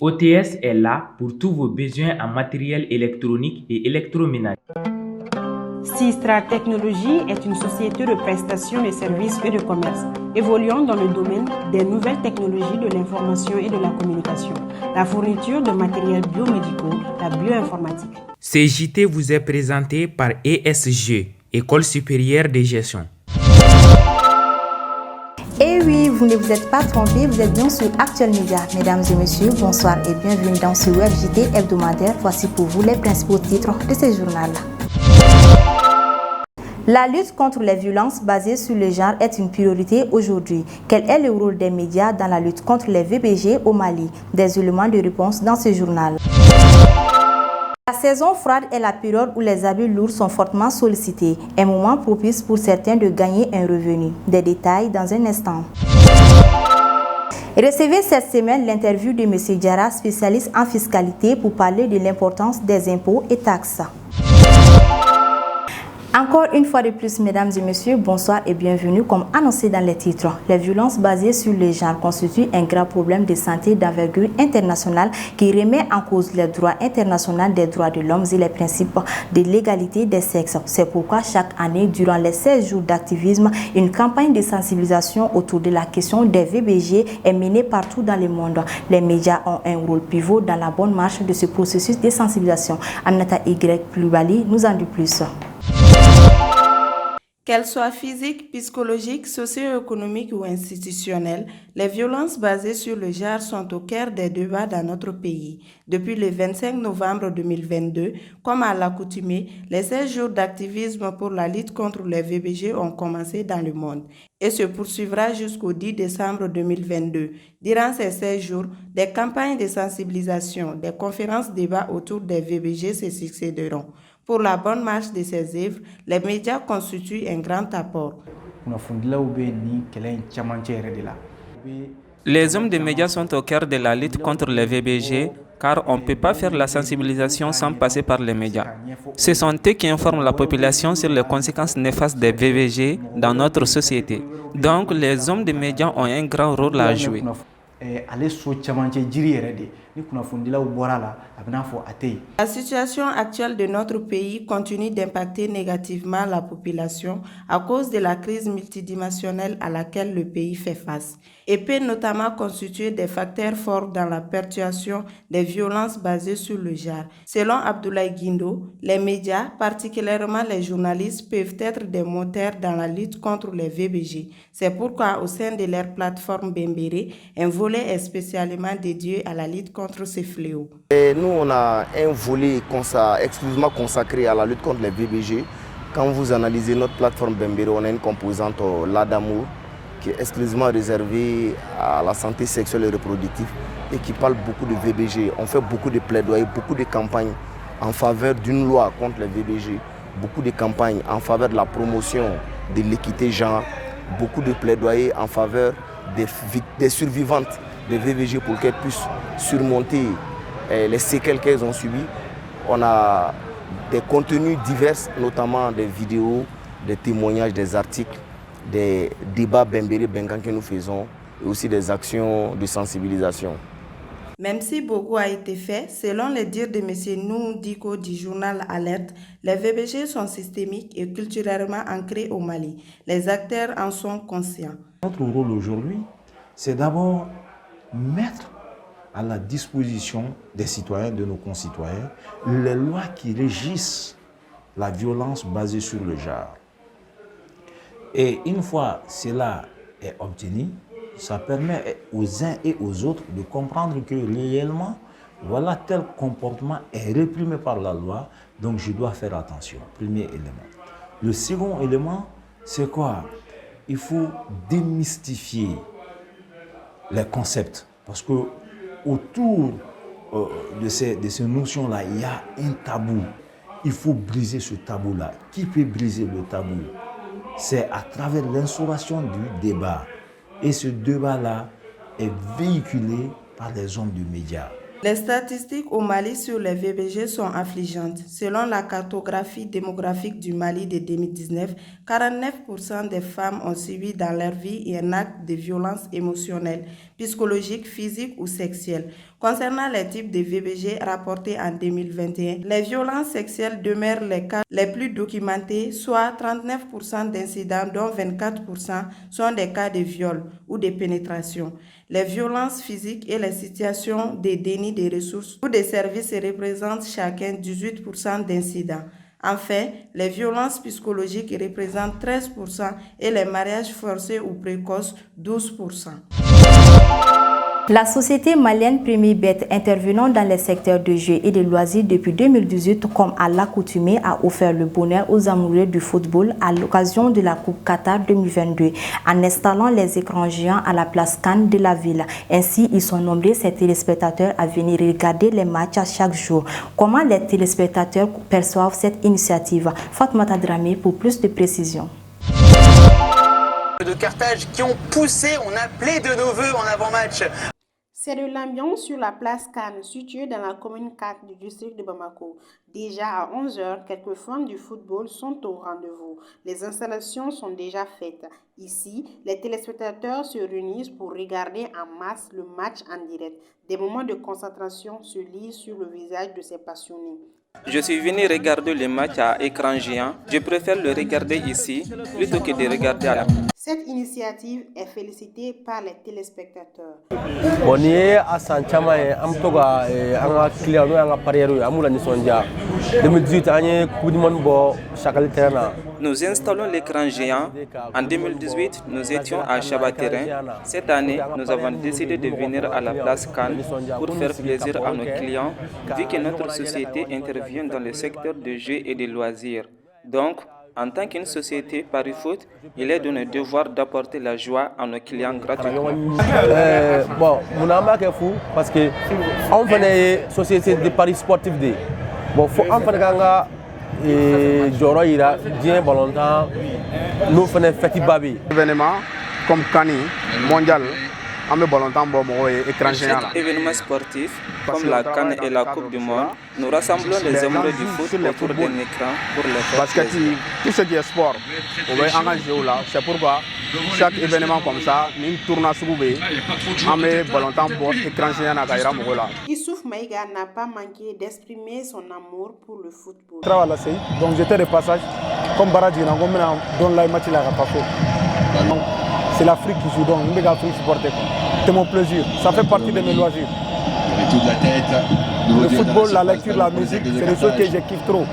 OTS est là pour tous vos besoins en matériel électronique et électroménager. Sistra Technologies est une société de prestations de services et de commerce, évoluant dans le domaine des nouvelles technologies de l'information et de la communication, la fourniture de matériels biomédicaux, la bioinformatique. CJT vous est présenté par ESG, École supérieure de gestion. Et oui, vous ne vous êtes pas trompés, vous êtes bien sur Actuel Média. Mesdames et messieurs, bonsoir et bienvenue dans ce WebJT hebdomadaire. Voici pour vous les principaux titres de ce journal. La lutte contre les violences basées sur le genre est une priorité aujourd'hui. Quel est le rôle des médias dans la lutte contre les VBG au Mali? Des éléments de réponse dans ce journal. La saison froide est la période où les habits lourds sont fortement sollicités, un moment propice pour certains de gagner un revenu. Des détails dans un instant. Recevez cette semaine l'interview de M. Diarra, spécialiste en fiscalité, pour parler de l'importance des impôts et taxes. Encore une fois de plus, mesdames et messieurs, bonsoir et bienvenue. Comme annoncé dans les titres, les violences basées sur le genre constituent un grave problème de santé d'envergure internationale qui remet en cause les droits internationaux des droits de l'homme et les principes de l'égalité des sexes. C'est pourquoi chaque année, durant les 16 jours d'activisme, une campagne de sensibilisation autour de la question des VBG est menée partout dans le monde. Les médias ont un rôle pivot dans la bonne marche de ce processus de sensibilisation. Aminata Y. Plubali nous en dit plus. Qu'elles soient physiques, psychologiques, socio-économiques ou institutionnelles, les violences basées sur le genre sont au cœur des débats dans notre pays. Depuis le 25 novembre 2022, comme à l'accoutumée, les 16 jours d'activisme pour la lutte contre les VBG ont commencé dans le monde et se poursuivra jusqu'au 10 décembre 2022. Durant ces 16 jours, des campagnes de sensibilisation, des conférences-débats autour des VBG se succéderont. Pour la bonne marche de ces œuvres, les médias constituent un grand apport. Les hommes des médias sont au cœur de la lutte contre les VBG, car on ne peut pas faire la sensibilisation sans passer par les médias. Ce sont eux qui informent la population sur les conséquences néfastes des VBG dans notre société. Donc, les hommes des médias ont un grand rôle à jouer. La situation actuelle de notre pays continue d'impacter négativement la population à cause de la crise multidimensionnelle à laquelle le pays fait face et peut notamment constituer des facteurs forts dans la perpétuation des violences basées sur le genre. Selon Abdoulaye Guindo, les médias, particulièrement les journalistes, peuvent être des moteurs dans la lutte contre les VBG. C'est pourquoi au sein de leur plateforme Bembéré, un volet est spécialement dédié à la lutte contre ces fléaux. Et nous, on a un volet exclusivement consacré à la lutte contre les VBG. Quand vous analysez notre plateforme Bembéré, on a une composante là d'amour qui est exclusivement réservée à la santé sexuelle et reproductive et qui parle beaucoup de VBG. On fait beaucoup de plaidoyers, beaucoup de campagnes en faveur d'une loi contre les VBG, beaucoup de campagnes en faveur de la promotion de l'équité genre, beaucoup de plaidoyers en faveur des survivantes des VBG pour qu'elles puissent surmonter les séquelles qu'elles ont subies. On a des contenus divers, notamment des vidéos, des témoignages, des articles, des débats Bembéré Benkan que nous faisons et aussi des actions de sensibilisation. Même si beaucoup a été fait, selon les dires de M. Nou Diko du journal Alerte, les VBG sont systémiques et culturellement ancrés au Mali. Les acteurs en sont conscients. Notre rôle aujourd'hui, c'est d'abord mettre à la disposition des citoyens, de nos concitoyens, les lois qui régissent la violence basée sur le genre. Et une fois cela est obtenu, ça permet aux uns et aux autres de comprendre que réellement, voilà, tel comportement est réprimé par la loi, donc je dois faire attention. Premier élément. Le second élément, c'est quoi? Il faut démystifier les concepts, parce que autour de ces notions-là, il y a un tabou. Il faut briser ce tabou-là. Qui peut briser le tabou? C'est à travers l'instauration du débat. Et ce débat-là est véhiculé par les hommes du média. Les statistiques au Mali sur les VBG sont affligeantes. Selon la cartographie démographique du Mali de 2019, 49% des femmes ont subi dans leur vie un acte de violence émotionnelle, psychologique, physique ou sexuelle. Concernant les types de VBG rapportés en 2021, les violences sexuelles demeurent les cas les plus documentés, soit 39% d'incidents dont 24% sont des cas de viol ou de pénétration. Les violences physiques et les situations de déni des ressources ou des services représentent chacun 18% d'incidents. Enfin, les violences psychologiques représentent 13% et les mariages forcés ou précoces 12%. La société malienne Premier Bet, intervenant dans les secteurs de jeux et de loisirs depuis 2018, comme à l'accoutumée, a offert le bonheur aux amoureux du football à l'occasion de la Coupe Qatar 2022, en installant les écrans géants à la place Cannes de la ville. Ainsi, ils sont nombreux ces téléspectateurs à venir regarder les matchs à chaque jour. Comment les téléspectateurs perçoivent cette initiative? Fatmata Dramé pour plus de précisions. De Carthage qui ont poussé, on appelait de nos voeux en avant-match. C'est de l'ambiance sur la place Cannes, située dans la commune 4 du district de Bamako. Déjà à 11h, quelques fans du football sont au rendez-vous. Les installations sont déjà faites. Ici, les téléspectateurs se réunissent pour regarder en masse le match en direct. Des moments de concentration se lisent sur le visage de ces passionnés. Je suis venu regarder le match à écran géant. Je préfère le regarder ici plutôt que de regarder à la... Cette initiative est félicitée par les téléspectateurs. Nous installons l'écran géant. En 2018, nous étions à Chabat-Terrain. Cette année, nous avons décidé de venir à la place Cannes pour faire plaisir à nos clients, vu que notre société intervient dans le secteur de jeux et de loisirs. Donc, en tant qu'une société Paris Foot, il est de notre devoir d'apporter la joie à nos clients gratuitement. Bon, mon âme est fou parce que on fait une société de Paris sportif. Bon, faut en faire ganga et Joro ira bien volontaire. Nous faisons fête babi. Événement comme Cani mondial. Chaque événement sportif, comme la Cannes et la Coupe du Monde, nous rassemblons les amoureux du foot autour d'un écran pour les faire parce que tout ce qui est sport, on va engager là. C'est pourquoi chaque événement comme ça, nous tournons sur on met volontaire pour écran géant à Gaïra Mogola. Issouf Maïga n'a pas manqué d'exprimer son amour pour le football. Donc j'étais de passage, comme Baradji, on donne la match là c'est l'Afrique qui joue, donc nous sommes l'Afrique supporter. C'est mon plaisir, ça fait partie de mes loisirs. Le football, la lecture, la musique, c'est des choses que je kiffe trop.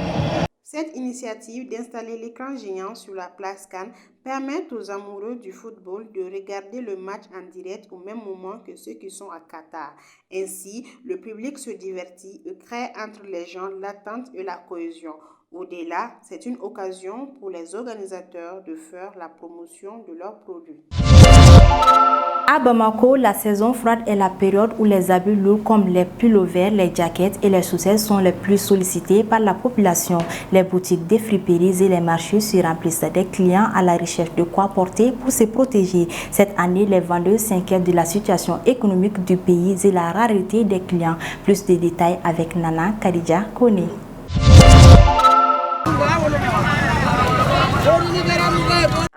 Cette initiative d'installer l'écran géant sur la place Cannes permet aux amoureux du football de regarder le match en direct au même moment que ceux qui sont à Qatar. Ainsi, le public se divertit et crée entre les gens l'attente et la cohésion. Au-delà, c'est une occasion pour les organisateurs de faire la promotion de leurs produits. À Bamako, la saison froide est la période où les habits lourds comme les pullovers, les jaquettes et les chaussettes sont les plus sollicités par la population. Les boutiques des friperies et les marchés se remplissent des clients à la recherche de quoi porter pour se protéger. Cette année, les vendeurs s'inquiètent de la situation économique du pays et la rareté des clients. Plus de détails avec Nana Kadija Kone.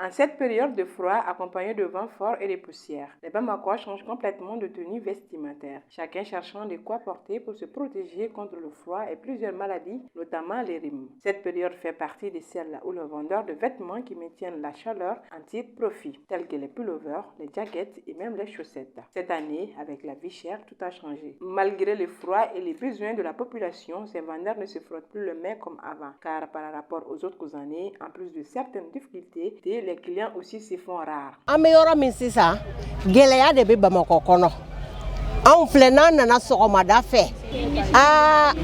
En cette période de froid accompagnée de vents forts et de poussières, les Bamakois changent complètement de tenue vestimentaire, chacun cherchant de quoi porter pour se protéger contre le froid et plusieurs maladies, notamment les rhumes. Cette période fait partie de celles où les vendeurs de vêtements qui maintiennent la chaleur en tirent profit, tels que les pullovers, les jaquettes et même les chaussettes. Cette année, avec la vie chère, tout a changé. Malgré le froid et les besoins de la population, ces vendeurs ne se frottent plus les mains comme avant, car par rapport aux autres années, en plus de certaines difficultés, les clients aussi se font rares. Ameyoro misisa geleya de be Bamako kono an flena nana sogomada fe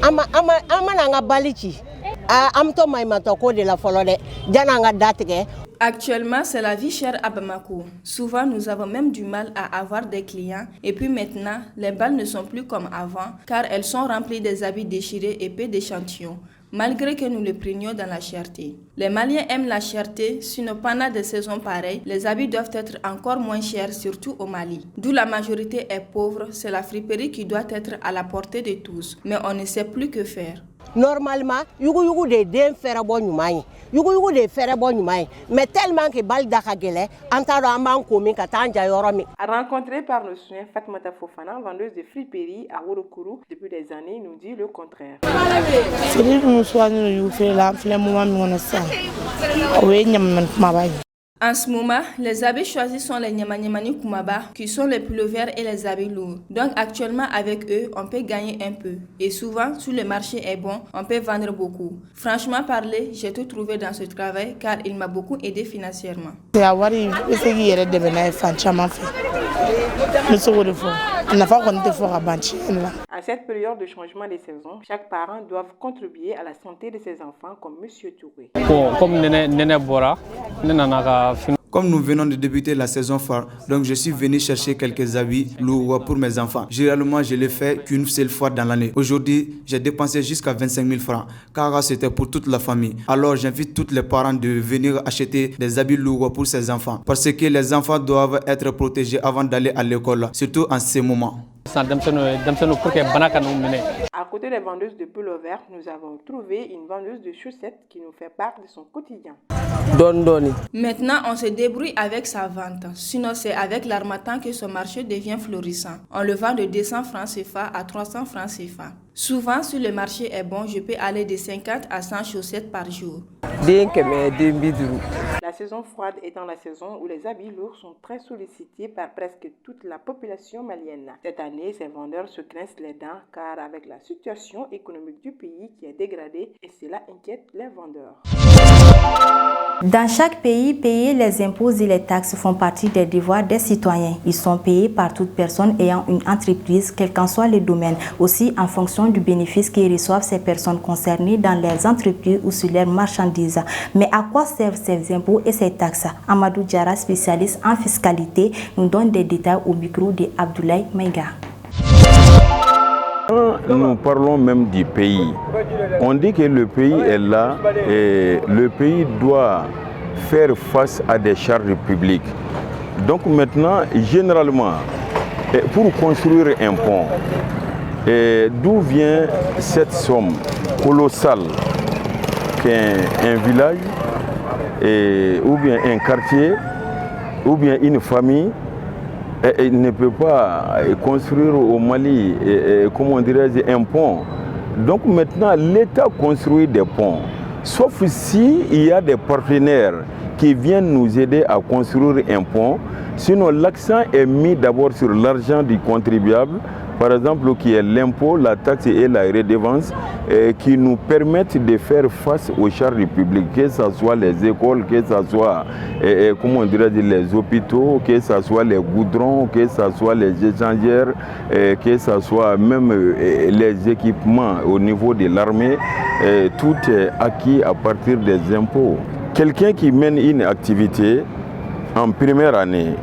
ama nanga balichi amto maimato ko de la folode jananga datige. Actuellement, c'est la vie chère à Bamako. Souvent, nous avons même du mal à avoir des clients. Et puis maintenant, les balles ne sont plus comme avant, car elles sont remplies des habits déchirés et peu d'échantillons, malgré que nous les prenions dans la cherté. Les Maliens aiment la cherté, sinon pendant des saisons pareilles, les habits doivent être encore moins chers, surtout au Mali. D'où la majorité est pauvre, c'est la friperie qui doit être à la portée de tous, mais on ne sait plus que faire. Normalement, yugu de den fere bon ɲuman yugu de fere bon ɲuman mais tellement que bal da ka gɛlɛ an t'a dɔn an b'an ko min ka taa ja yɔrɔ min. Rencontrée par le soin, Fatoumata Fofana, vendeuse de friperie à Worokourou depuis des années, nous dit le contraire. C'est dire que nous soignons le fait là, le moment où on a ça. Oui, En ce moment, les habits choisis sont les Nyamanyamani Kumaba, qui sont les pullovers et les habits lourds. Donc actuellement avec eux, on peut gagner un peu. Et souvent, si le marché est bon, on peut vendre beaucoup. Franchement parler, j'ai tout trouvé dans ce travail car il m'a beaucoup aidé financièrement. À cette période de changement des saisons, chaque parent doit contribuer à la santé de ses enfants comme Monsieur Touré. Comme nous venons de débuter la saison phare, donc je suis venu chercher quelques habits lourds pour mes enfants. Généralement, je l'ai fait qu'une seule fois dans l'année. Aujourd'hui, j'ai dépensé jusqu'à 25 000 francs, car c'était pour toute la famille. Alors, j'invite tous les parents de venir acheter des habits lourds pour ses enfants, parce que les enfants doivent être protégés avant d'aller à l'école, surtout en ces moments. À côté des vendeuses de pullovers, nous avons trouvé une vendeuse de chaussettes qui nous fait part de son quotidien. Maintenant, on se débrouille avec sa vente. Sinon, c'est avec l'harmattan que ce marché devient florissant. On le vend de 200 francs CFA à 300 francs CFA. Souvent, si le marché est bon, je peux aller de 50 à 100 chaussettes par jour. La saison froide étant la saison où les habits lourds sont très sollicités par presque toute la population malienne. Cette année, ces vendeurs se grincent les dents car avec la situation économique du pays qui est dégradée, et cela inquiète les vendeurs. Dans chaque pays, payer les impôts et les taxes font partie des devoirs des citoyens. Ils sont payés par toute personne ayant une entreprise, quel qu'en soit le domaine, aussi en fonction du bénéfice que reçoivent ces personnes concernées dans leurs entreprises ou sur leurs marchandises. Mais à quoi servent ces impôts et ces taxes? Amadou Diara, spécialiste en fiscalité, nous donne des détails au micro de Abdoulaye Maïga. Nous parlons même du pays. On dit que le pays est là et le pays doit faire face à des charges publiques. Donc maintenant, généralement, pour construire un pont, d'où vient cette somme colossale qu'un village ou bien un quartier ou bien une famille ne peut pas construire au Mali, comment dirais-je, un pont. Donc maintenant, l'État construit des ponts, sauf s'il y a des partenaires qui viennent nous aider à construire un pont. Sinon, l'accent est mis d'abord sur l'argent du contribuable, par exemple, qui est l'impôt, la taxe et la redevance, qui nous permettent de faire face aux charges publiques, que ce soit les écoles, que ce soit comment dirais-je, les hôpitaux, que ce soit les goudrons, que ce soit les échangeurs, que ce soit même les équipements au niveau de l'armée, tout est acquis à partir des impôts. Quelqu'un qui mène une activité en première année,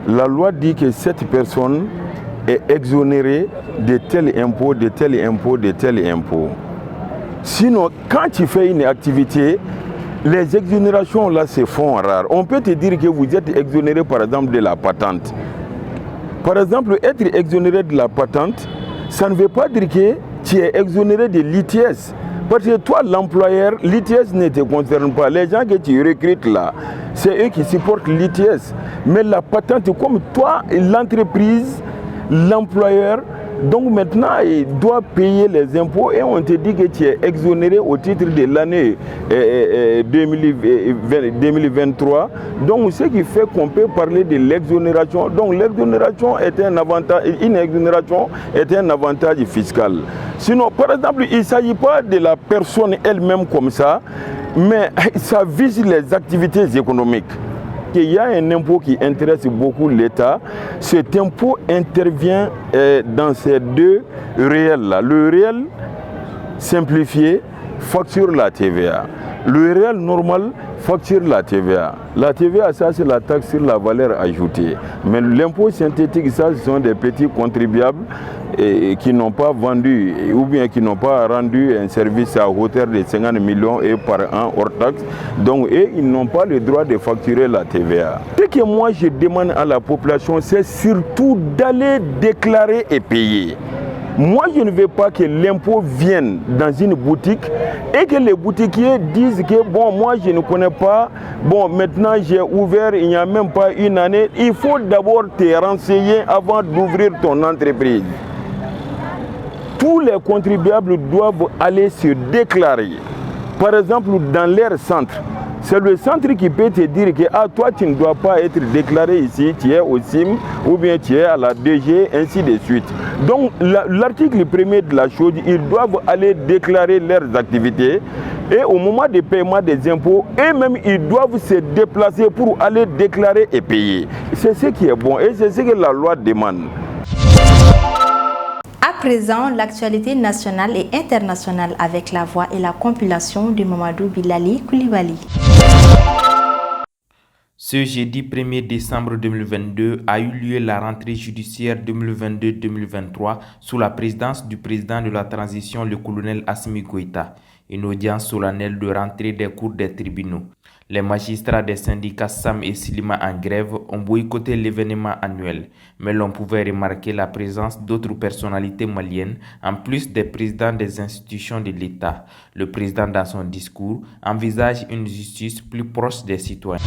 la loi dit que cette personne est exonéré de tel impôt, de tel impôt, de tel impôt. Sinon, quand tu fais une activité, les exonérations là se font rares. On peut te dire que vous êtes exonéré par exemple de la patente. Par exemple, être exonéré de la patente, ça ne veut pas dire que tu es exonéré de l'ITS. Parce que toi, l'employeur, l'ITS ne te concerne pas. Les gens que tu recrutes là, c'est eux qui supportent l'ITS. Mais la patente, comme toi, l'entreprise, l'employeur, donc maintenant il doit payer les impôts et on te dit que tu es exonéré au titre de l'année 2023. Donc ce qui fait qu'on peut parler de l'exonération. Donc l'exonération est un avantage, une exonération est un avantage fiscal. Sinon, par exemple, il ne s'agit pas de la personne elle-même comme ça, mais ça vise les activités économiques. Il y a un impôt qui intéresse beaucoup l'État. Cet impôt intervient dans ces deux réels-là. Le réel simplifié facture la TVA. Le réel normal facture la TVA. La TVA, ça c'est la taxe sur la valeur ajoutée. Mais l'impôt synthétique, ça ce sont des petits contribuables qui n'ont pas vendu ou bien qui n'ont pas rendu un service à hauteur de 50 millions et par an hors taxe. Donc ils n'ont pas le droit de facturer la TVA. Ce que moi je demande à la population, c'est surtout d'aller déclarer et payer. Moi, je ne veux pas que l'impôt vienne dans une boutique et que les boutiquiers disent que bon, moi je ne connais pas, bon, maintenant j'ai ouvert, il n'y a même pas une année. Il faut d'abord te renseigner avant d'ouvrir ton entreprise. Tous les contribuables doivent aller se déclarer. Par exemple, dans leur centre, c'est le centre qui peut te dire que ah, toi tu ne dois pas être déclaré ici, tu es au CIM ou bien tu es à la DG, ainsi de suite. Donc l'article premier de la chose, ils doivent aller déclarer leurs activités et au moment du paiement des impôts, eux-mêmes ils doivent se déplacer pour aller déclarer et payer. C'est ce qui est bon et c'est ce que la loi demande. À présent, l'actualité nationale et internationale avec la voix et la compilation de Mamadou Bilali Koulibaly. Ce jeudi 1er décembre 2022 a eu lieu la rentrée judiciaire 2022-2023 sous la présidence du président de la transition, le colonel Assimi Goïta. Une audience solennelle de rentrée des cours des tribunaux. Les magistrats des syndicats SAM et Silima en grève ont boycotté l'événement annuel, mais l'on pouvait remarquer la présence d'autres personnalités maliennes, en plus des présidents des institutions de l'État. Le président, dans son discours, envisage une justice plus proche des citoyens.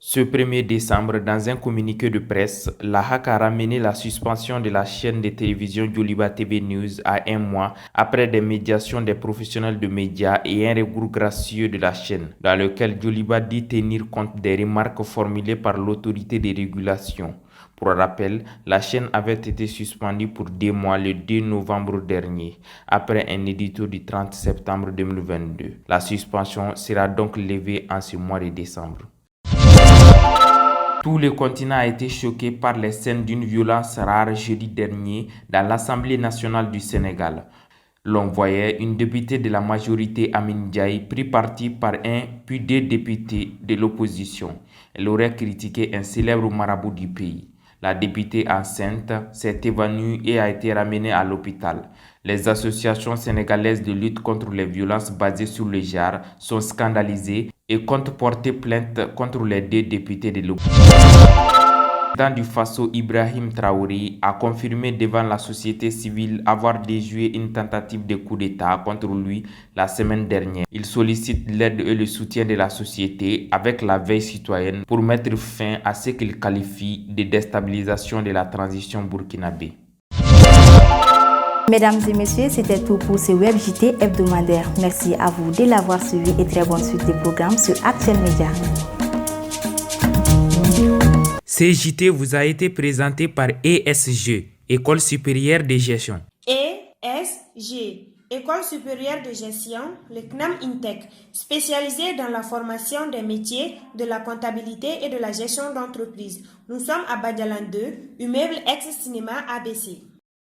Ce 1er décembre, dans un communiqué de presse, la HAC a ramené la suspension de la chaîne de télévision Joliba TV News à 1 mois après des médiations des professionnels de médias et un recours gracieux de la chaîne, dans lequel Joliba dit tenir compte des remarques formulées par l'autorité de régulation. Pour rappel, la chaîne avait été suspendue pour 2 mois le 2 novembre dernier, après un édito du 30 septembre 2022. La suspension sera donc levée en ce mois de décembre. Tout le continent a été choqué par les scènes d'une violence rare jeudi dernier dans l'Assemblée nationale du Sénégal. L'on voyait une députée de la majorité, Amine Ndiaye, pris parti par un puis 2 députés de l'opposition. Elle aurait critiqué un célèbre marabout du pays. La députée enceinte s'est évanouie et a été ramenée à l'hôpital. Les associations sénégalaises de lutte contre les violences basées sur le genre sont scandalisées et comptent porter plainte contre les 2 députés de l'opposition. Le président du Faso, Ibrahim Traoré, a confirmé devant la société civile avoir déjoué une tentative de coup d'État contre lui la semaine dernière. Il sollicite l'aide et le soutien de la société avec la veille citoyenne pour mettre fin à ce qu'il qualifie de déstabilisation de la transition burkinabé. Mesdames et messieurs, c'était tout pour ce Web JT hebdomadaire. Merci à vous de l'avoir suivi et très bonne suite des programmes sur Actuel Média. Ce JT vous a été présenté par ESG, École supérieure de gestion. ESG, École supérieure de gestion, le CNAM INTEC, spécialisée dans la formation des métiers de la comptabilité et de la gestion d'entreprise. Nous sommes à Badialan 2, immeuble ex-cinéma ABC.